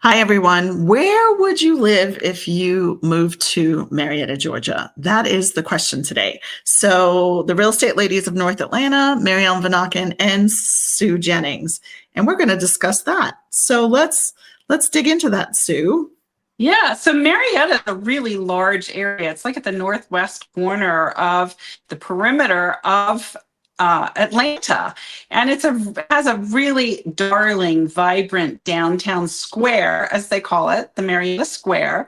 Hi, everyone. Where would you live if you moved to Marietta, Georgia? That is the question today. So the real estate ladies of North Atlanta, Mary Ellen Vanaken and Sue Jennings, and we're going to discuss that. So let's dig into that, Sue. Yeah, so Marietta is a really large area. It's like at the northwest corner of the perimeter of Atlanta, and has a really darling, vibrant downtown square, as they call it, the Marietta Square,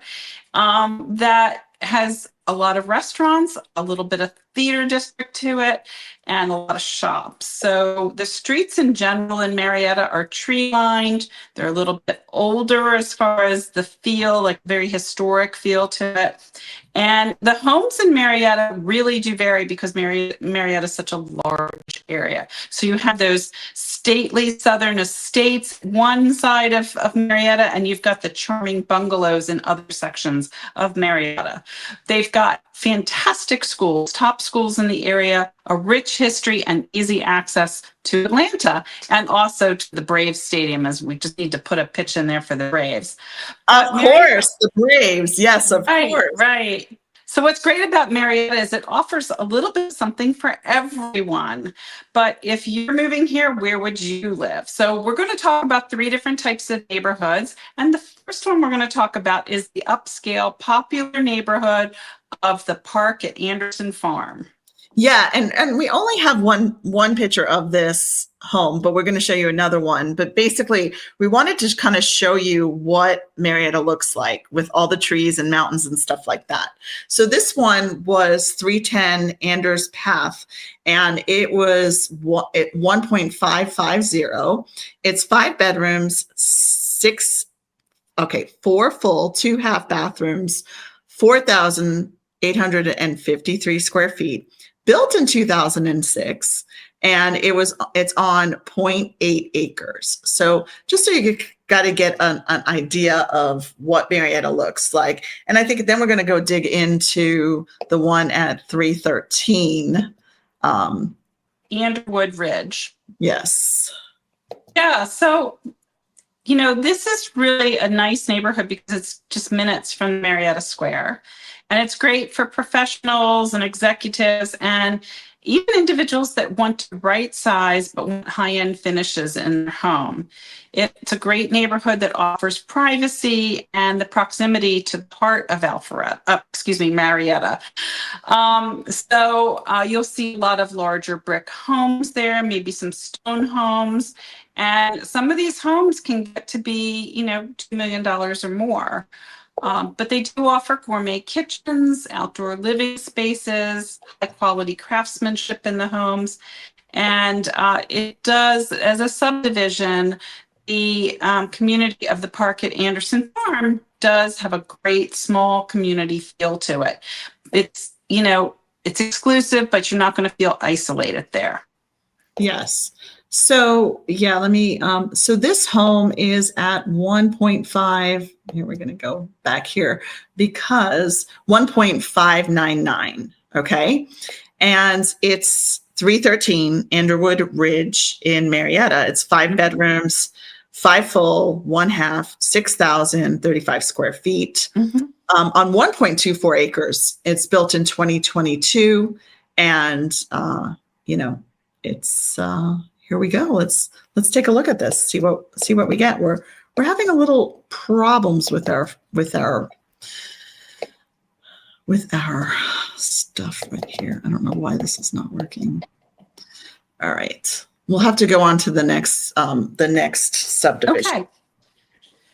that has a lot of restaurants, a little bit of theater district to it, and a lot of shops. So the streets in general in Marietta are tree lined. They're a little bit older as far as the feel, like very historic feel to it. And the homes in Marietta really do vary because Marietta is such a large area. So you have those stately southern estates one side of Marietta, and you've got the charming bungalows in other sections of Marietta. They've got fantastic schools, top schools in the area, a rich history, and easy access to Atlanta, and also to the Braves Stadium, as we just need to put a pitch in there for the Braves. Of course, the Braves. Yes, of course. Right. So what's great about Marietta is it offers a little bit of something for everyone. But if you're moving here, where would you live? So we're going to talk about 3 different types of neighborhoods. And the first one we're going to talk about is the upscale popular neighborhood of the Park at Anderson Farm. Yeah, and we only have one picture of this home, but we're going to show you another one. But basically, we wanted to kind of show you what Marietta looks like with all the trees and mountains and stuff like that. So this one was 310 Anders Path, and it was at 1.550. It's 5 bedrooms, 4 full, 2 half bathrooms, 4,853 square feet. Built in 2006, and it's on 0.8 acres. So just so you got to get an idea of what Marietta looks like. And I think then we're going to go dig into the one at 313. Underwood Ridge. Yes. Yeah, so this is really a nice neighborhood because it's just minutes from Marietta Square. And it's great for professionals and executives and even individuals that want to right size but want high-end finishes in their home. It's a great neighborhood that offers privacy and the proximity to the heart of Marietta. You'll see a lot of larger brick homes there, maybe some stone homes. And some of these homes can get to be, $2 million or more. But they do offer gourmet kitchens, outdoor living spaces, high quality craftsmanship in the homes. And it does, as a subdivision, the community of the Park at Anderson Farm does have a great small community feel to it. It's, it's exclusive, but you're not going to feel isolated there. Yes. So yeah, so this home is at 1.5, here we're going to go back here, because 1.599, okay? And it's 313 Underwood Ridge in Marietta. It's 5 bedrooms, 5 full, 1 half, 6,035 square feet, on 1.24 acres. It's built in 2022, and it's here we go. Let's take a look at this. See what we get. We're having a little problems with our stuff right here. I don't know why this is not working. All right, we'll have to go on to the next subdivision. Okay.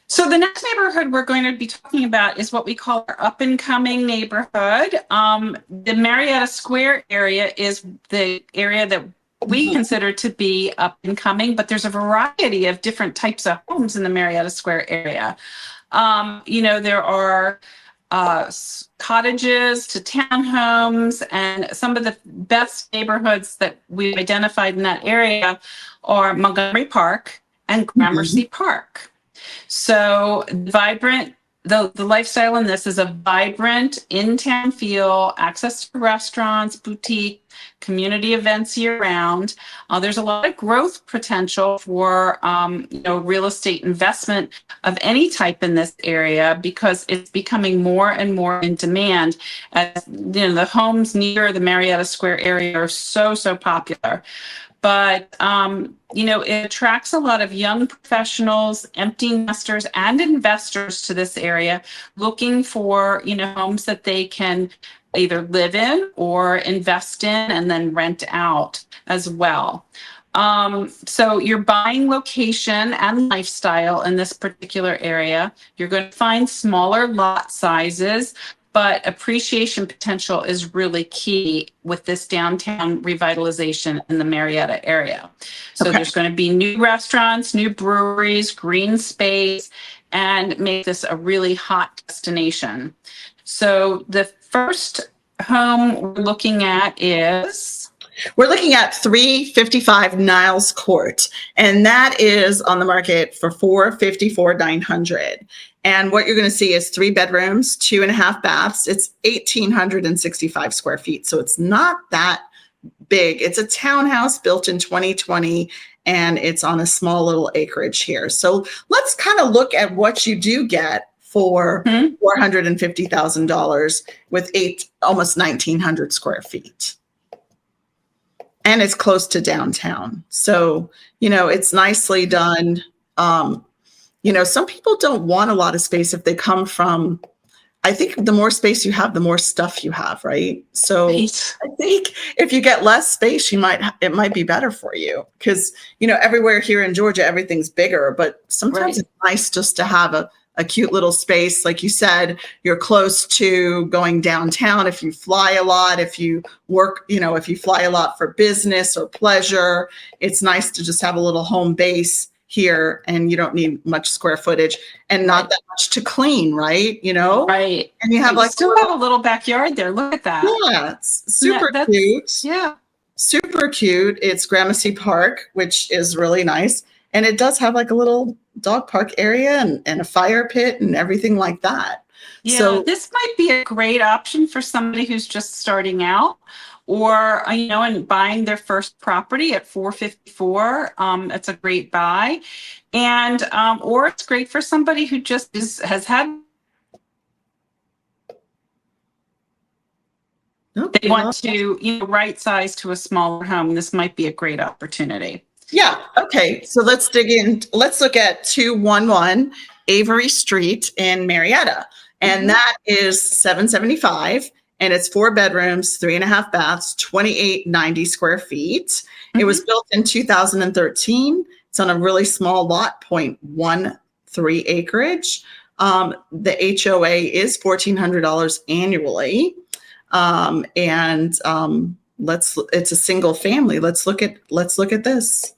So the next neighborhood we're going to be talking about is what we call our up and coming neighborhood. The Marietta Square area is the area that we consider to be up and coming, but there's a variety of different types of homes in the Marietta Square area. There are cottages to townhomes, and some of the best neighborhoods that we've identified in that area are Montgomery Park and Gramercy Park. So vibrant the lifestyle in this is a vibrant in-town feel, access to restaurants, boutique, community events year-round. There's a lot of growth potential for real estate investment of any type in this area because it's becoming more and more in demand. As the homes near the Marietta Square area are so popular. But it attracts a lot of young professionals, empty nesters, and investors to this area looking for homes that they can either live in or invest in and then rent out as well. So your buying location and lifestyle in this particular area, you're going to find smaller lot sizes, but appreciation potential is really key with this downtown revitalization in the Marietta area. So there's going to be new restaurants, new breweries, green space, and make this a really hot destination. So the first home we're looking at is... We're looking at 355 Niles Court, and that is on the market for $454,900. And what you're going to see is 3 bedrooms, 2.5 baths. It's 1,865 square feet, so it's not that big. It's a townhouse built in 2020, and it's on a small little acreage here. So let's kind of look at what you do get for $450,000 with almost 1,900 square feet. And it's close to downtown. So, it's nicely done. Some people don't want a lot of space if they come from, I think the more space you have, the more stuff you have, right? So right. I think if you get less space, it might be better for you because, everywhere here in Georgia, everything's bigger, but sometimes it's nice just to have a cute little space. Like you said, you're close to going downtown. If you fly a lot, if you work, if you fly a lot for business or pleasure, it's nice to just have a little home base here and you don't need much square footage and not that much to clean, right? Right. And you have still have a little backyard there. Look at that. Yeah, it's super cute. Yeah. Super cute. It's Gramercy Park, which is really nice. And it does have like a little dog park area and a fire pit and everything like that. Yeah, so this might be a great option for somebody who's just starting out or, and buying their first property at 454. It's a great buy. And, or it's great for somebody who just has had, they want to, right size to a smaller home. This might be a great opportunity. Yeah. Okay. So let's dig in. Let's look at 211 Avery Street in Marietta. And that is 775. And it's 4 bedrooms, 3.5 baths, 2,890 square feet. It was built in 2013. It's on a really small lot, 0.13 acreage. The HOA is $1,400 annually. It's a single family. Let's look at this.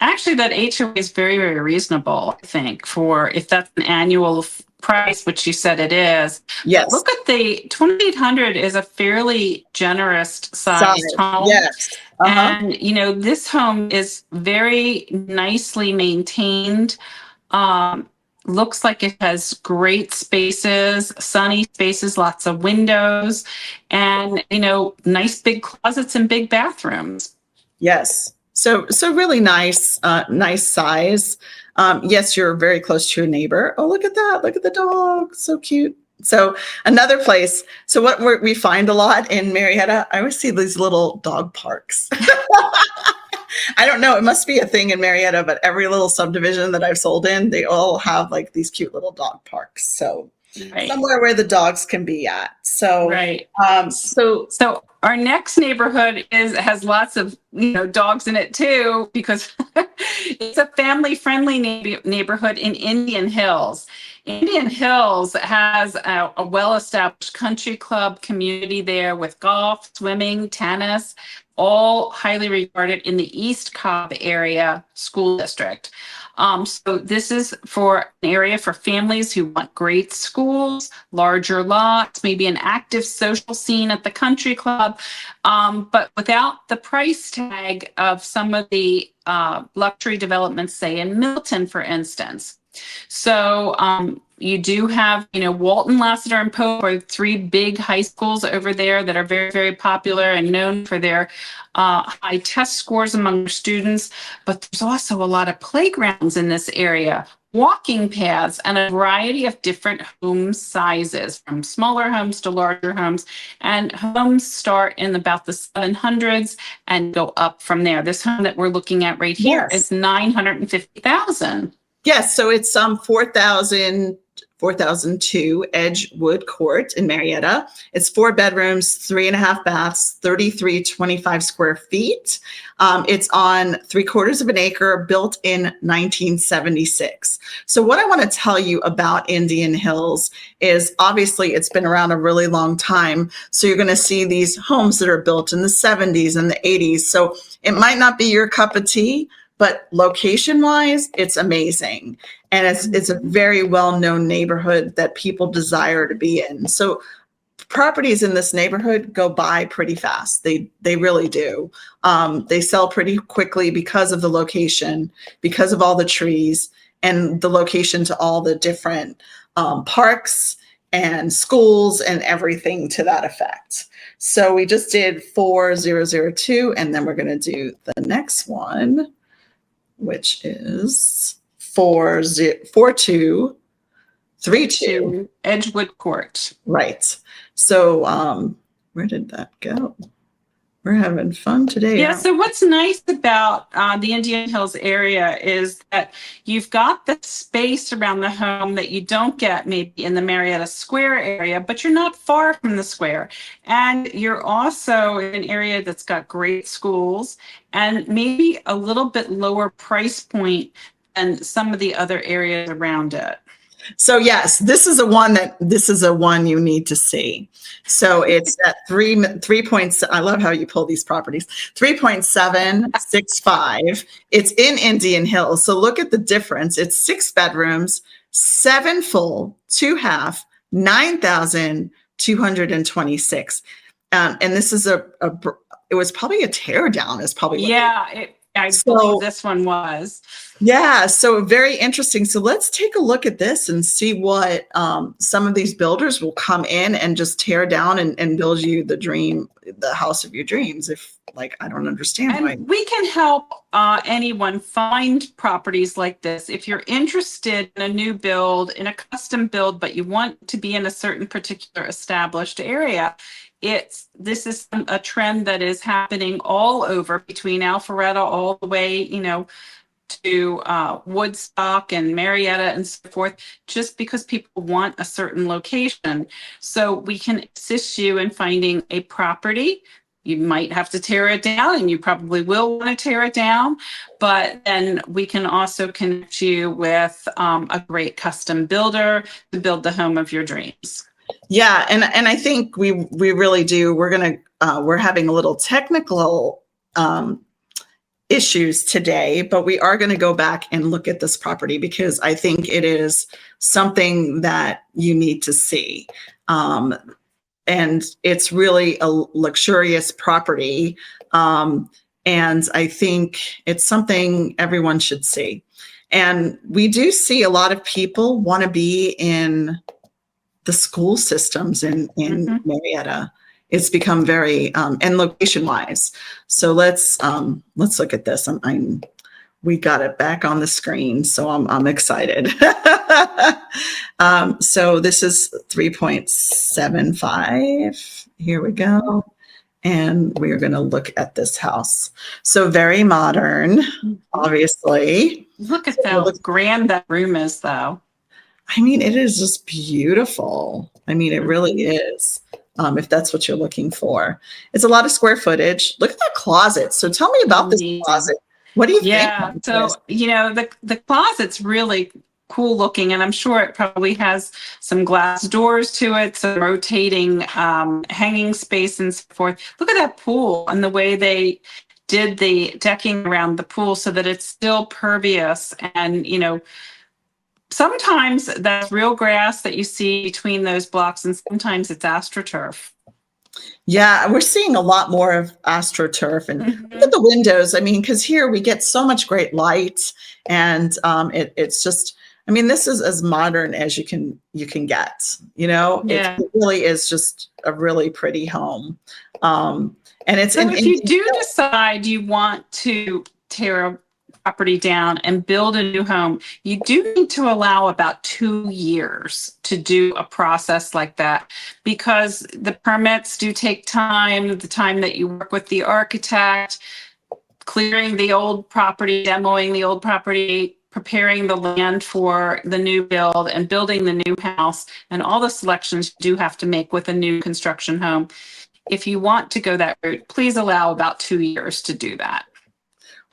Actually, that HOA is very, very reasonable, I think, for if that's an annual price, which you said it is. Yes. Look at the 2,800 is a fairly generous sized home. Yes. And, this home is very nicely maintained. Looks like it has great spaces, sunny spaces, lots of windows, and, nice big closets and big bathrooms. Yes. So really nice, nice size. Yes, you're very close to your neighbor. Oh, look at that. Look at the dog. So cute. So another place. So what we find a lot in Marietta, I always see these little dog parks. I don't know. It must be a thing in Marietta, but every little subdivision that I've sold in, they all have like these cute little dog parks. So somewhere where the dogs can be at. So, So our next neighborhood has lots of, dogs in it too, because it's a family-friendly neighborhood in Indian Hills. Indian Hills has a well-established country club community there with golf, swimming, tennis, all highly regarded in the East Cobb area school district. So this is for an area for families who want great schools, larger lots, maybe an active social scene at the country club, but without the price tag of some of the luxury developments, say in Milton, for instance. So you do have, Walton, Lassiter, and Pope are three big high schools over there that are very, very popular and known for their high test scores among their students. But there's also a lot of playgrounds in this area, walking paths, and a variety of different home sizes, from smaller homes to larger homes. And homes start in about the 700s and go up from there. This home that we're looking at right here is $950,000. Yes, so it's 4002 Edgewood Court in Marietta. It's 4 bedrooms, 3.5 baths, 3325 square feet. It's on 3/4 of an acre, built in 1976. So what I want to tell you about Indian Hills is, obviously it's been around a really long time. So you're going to see these homes that are built in the 70s and the 80s. So it might not be your cup of tea, but location-wise, it's amazing. And it's a very well-known neighborhood that people desire to be in. So properties in this neighborhood go by pretty fast. They really do. They sell pretty quickly because of the location, because of all the trees, and the location to all the different parks and schools and everything to that effect. So we just did 4002, and then we're going to do the next one, which is 4232 Edgewood Court. Right. So where did that go? We're having fun today. Yeah. So what's nice about the Indian Hills area is that you've got the space around the home that you don't get maybe in the Marietta Square area, but you're not far from the square. And you're also in an area that's got great schools and maybe a little bit lower price point than some of the other areas around it. So yes, this is a one you need to see. So it's at 3 points. I love how you pull these properties. 3.765. It's in Indian Hills. So look at the difference. It's 6 bedrooms, 7 full, 2 half, 9,226. And this is it was probably a tear down is probably what I believe this one was. Yeah, so very interesting. So let's take a look at this and see what some of these builders will come in and just tear down and build you the house of your dreams. If I don't understand why. We can help anyone find properties like this. If you're interested in a new build, in a custom build, but you want to be in a certain particular established area, this is a trend that is happening all over, between Alpharetta all the way, to Woodstock and Marietta and so forth, just because people want a certain location. So we can assist you in finding a property. You might have to tear it down, and you probably will want to tear it down, but then we can also connect you with a great custom builder to build the home of your dreams. Yeah, and I think we really do. We're having a little technical issues today, but we are going to go back and look at this property because I think it is something that you need to see. And it's really a luxurious property. And I think it's something everyone should see. And we do see a lot of people want to be in the school systems in Marietta. It's become very and location wise. So let's look at this. We got it back on the screen, so I'm excited. So this is 3.75. Here we go. And we are going to look at this house. So very modern, obviously. Look at how grand that room is, though. I mean, it is just beautiful. I mean, it really is. If that's what you're looking for. It's a lot of square footage. Look at that closet. So tell me about this closet. What do you think? Yeah, so, the closet's really cool looking, and I'm sure it probably has some glass doors to it, some rotating hanging space and so forth. Look at that pool and the way they did the decking around the pool so that it's still pervious. And, sometimes that's real grass that you see between those blocks, and sometimes it's AstroTurf. Yeah, we're seeing a lot more of AstroTurf, and look at the windows. I mean, because here we get so much great light, and it's just I mean, this is as modern as you can get, Yeah. it really is just a really pretty home. And it's, So and, if you do decide you want to tear a property down and build a new home, you do need to allow about 2 years to do a process like that, because the permits do take time, the time that you work with the architect, clearing the old property, demoing the old property, preparing the land for the new build, and building the new house, and all the selections you do have to make with a new construction home. If you want to go that route, please allow about 2 years to do that.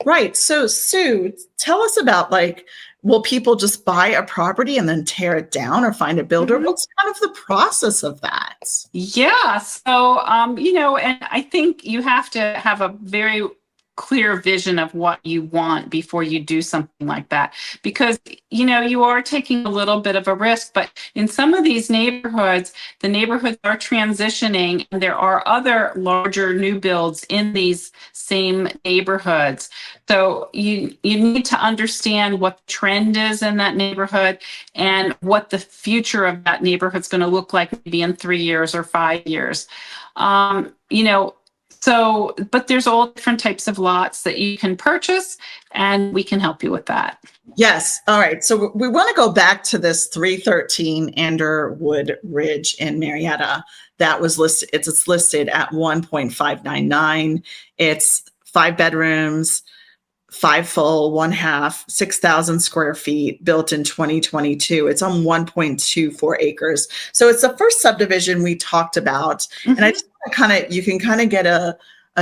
right. So Sue, tell us about, like, will people just buy a property and then tear it down or find a builder? Mhm. What's kind of the process of that? Yeah. So, and I think you have to have a very clear vision of what you want before you do something like that, because you are taking a little bit of a risk. But in some of these neighborhoods, the neighborhoods are transitioning, and there are other larger new builds in these same neighborhoods. So you need to understand what the trend is in that neighborhood, and what the future of that neighborhood is going to look like maybe in 3 years or 5 years. So, but there's all different types of lots that you can purchase, and we can help you with that. Yes. All right. So we want to go back to this 313 Anderwood Ridge in Marietta that was listed. It's listed at 1.599. It's 5 bedrooms, 5 full, 1 half, 6,000 square feet, built in 2022. It's on 1.24 acres. So it's the first subdivision we talked about. Mm-hmm. And I just you can kind of get a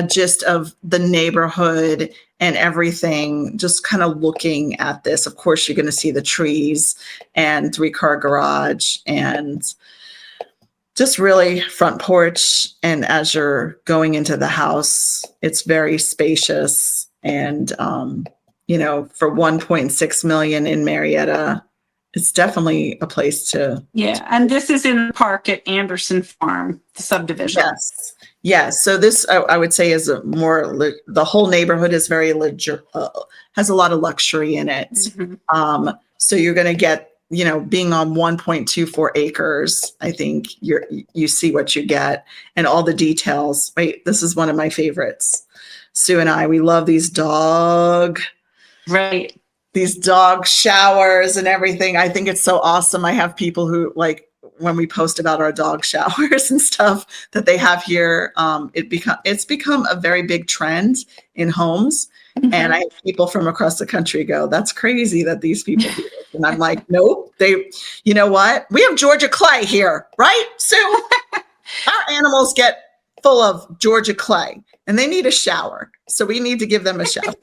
gist of the neighborhood and everything, just kind of looking at this. Of course, you're going to see the trees and 3-car garage and just really front porch. And as you're going into the house, it's very spacious. And, for 1.6 million in Marietta, it's definitely a place to. Yeah. And this is in the park at Anderson Farm, the subdivision. Yes. Yes. So this, I would say, is the whole neighborhood is very has a lot of luxury in it. Mm-hmm. So you're going to get, being on 1.24 acres, I think you see what you get and all the details. Wait, this is one of my favorites. Sue and I, we love these dog showers and everything. I think it's so awesome. I have people who, like, when we post about our dog showers and stuff that they have here, it's become a very big trend in homes. Mm-hmm. And I have people from across the country go, that's crazy that these people do this. And I'm like, nope, you know what? We have Georgia clay here, right, Sue? Our animals get full of Georgia clay and they need a shower. So we need to give them a shower.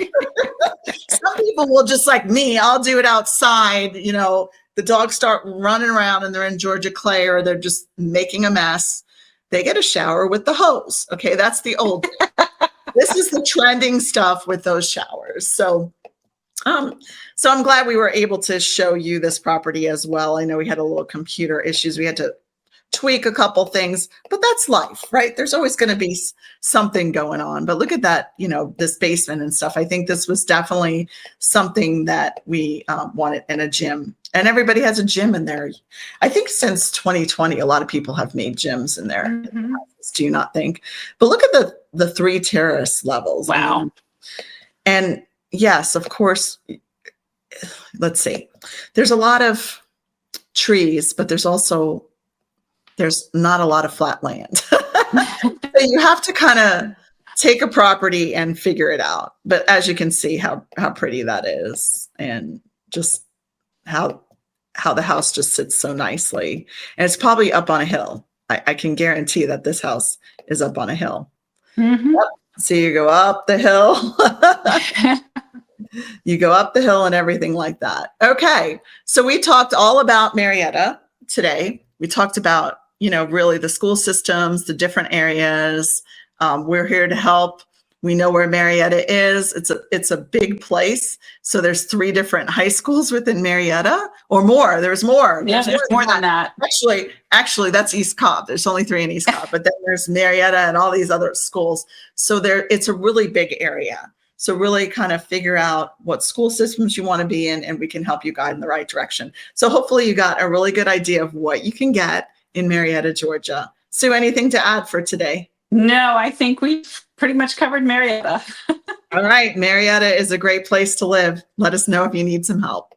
Some people will, just like me, I'll do it outside, the dogs start running around and they're in Georgia clay or they're just making a mess. They get a shower with the hose. Okay, that's the old. This is the trending stuff with those showers. So I'm glad we were able to show you this property as well. I know we had a little computer issues. We had to tweak a couple things, but that's life, right? There's always going to be something going on. But look at that, this basement and stuff. I think this was definitely something that we wanted, in a gym. And everybody has a gym in there. I think since 2020, a lot of people have made gyms in there. Mm-hmm. Do you not think? But look at the 3 terrace levels. Wow. And yes, of course, let's see. There's a lot of trees, but there's not a lot of flat land. So you have to kind of take a property and figure it out. But as you can see how pretty that is, and just how the house just sits so nicely. And it's probably up on a hill. I can guarantee that this house is up on a hill. Mm-hmm. Yep. So you go up the hill. You go up the hill and everything like that. Okay. So we talked all about Marietta today. We talked about, really the school systems, the different areas. We're here to help. We know where Marietta is. It's a big place. So there's 3 different high schools within Marietta, or more. There's more. Yeah, there's more than that. Actually, that's East Cobb. There's only 3 in East Cobb, but then there's Marietta and all these other schools. So it's a really big area. So really kind of figure out what school systems you want to be in, and we can help you guide in the right direction. So hopefully you got a really good idea of what you can get in Marietta, Georgia. Sue, anything to add for today? No, I think we've pretty much covered Marietta. All right. Marietta is a great place to live. Let us know if you need some help.